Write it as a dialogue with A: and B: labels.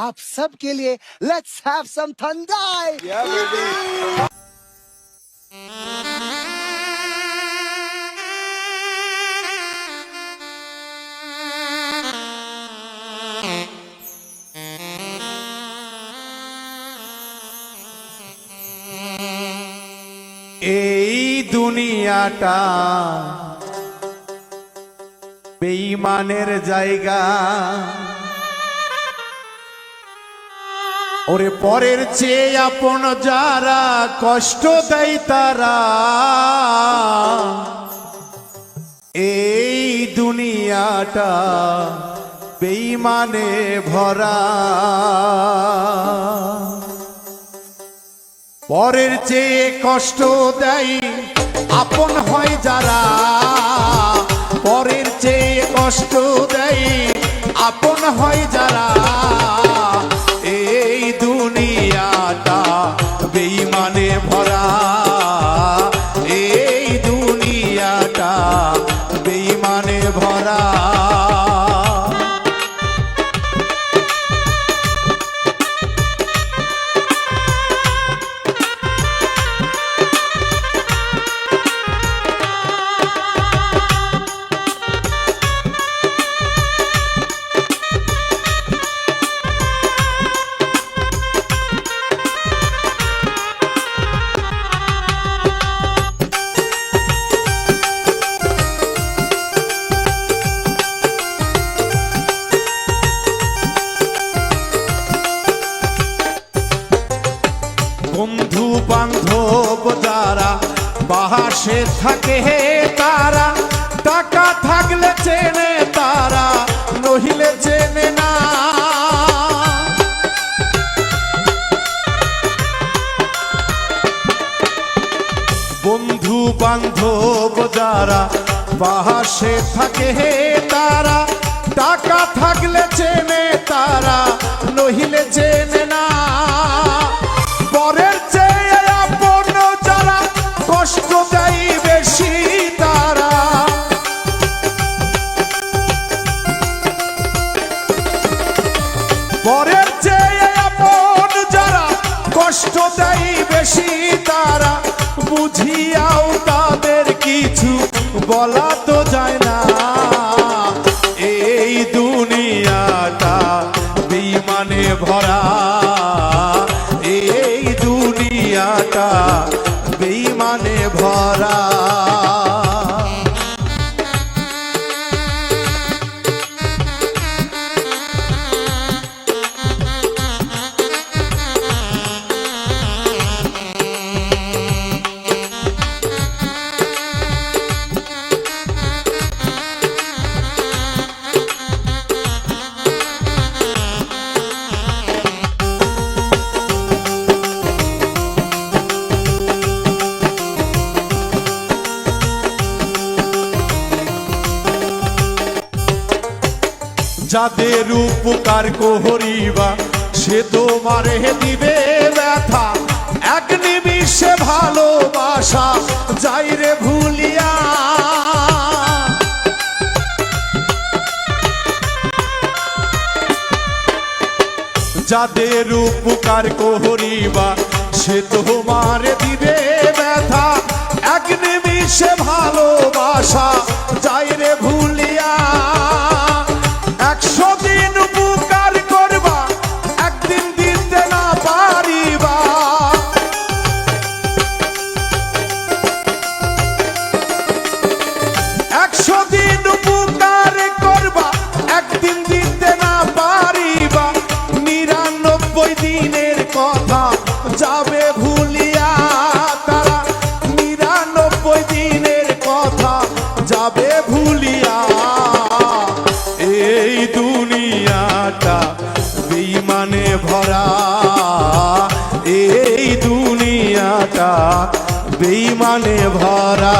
A: आप सब के लिए लेट्स हैव सम थंडर।
B: এই দুনিয়াটা বেঈমানের জায়গা, ওরে পরের চেয়ে আপন যারা কষ্ট দেয় তারা, এই দুনিয়াটা বেঈমানে ভরা। পরের চেয়ে কষ্ট দেয় আপন হয় যারা, পরের চেয়ে কষ্ট দেয় আপন হয় যারা, এই দুনিয়াটা বেঈমানে ভরা, এই দুনিয়াটা বেঈমানে ভরা। বন্ধু বান্ধব যারা বাহাসে থাকে তারা, টাকা থাকলে চেনে তারা, নহিলে চেনে না। বন্ধু বান্ধব যারা বাহাসে থাকে তারা, টাকা থাকলে চেনে তারা, নহিলে চেনে না। পরের চেয়ে আপন যারা কষ্ট দেয় বেশি তারা, পরের চেয়ে আপন যারা কষ্ট দেয় বেশি তারা, বুঝিয়াও তাদের কিছু বলা তো যায় না। এই দুনিয়াটা বেঈমানে ভরা, এই দুনিয়াটা বেঈমানে ভরা। যাদের উপকার করিবা সে তোমারে দিবে ব্যথা, এক নিমিষে ভালোবাসা যাই রে ভুলিয়া। যাদের উপকার করিবা সে তোমারে দিবে ব্যথা, এক নিমিষে ভালোবাসা যাই রে ভুলিয়া। 100 দিন উপকার করবা একদিন দিতে না পারিবা, 100 দিন উপকার করবা একদিন দিতে না পারিবা, 99 দিনের কথা যাবে ভুলিয়া তারা, 99 দিনের কথা যাবে ভুলিয়া। এই দুনিয়াটা বেঈমানে ভরা, এই দুনিয়াটা বেঈমানে ভরা।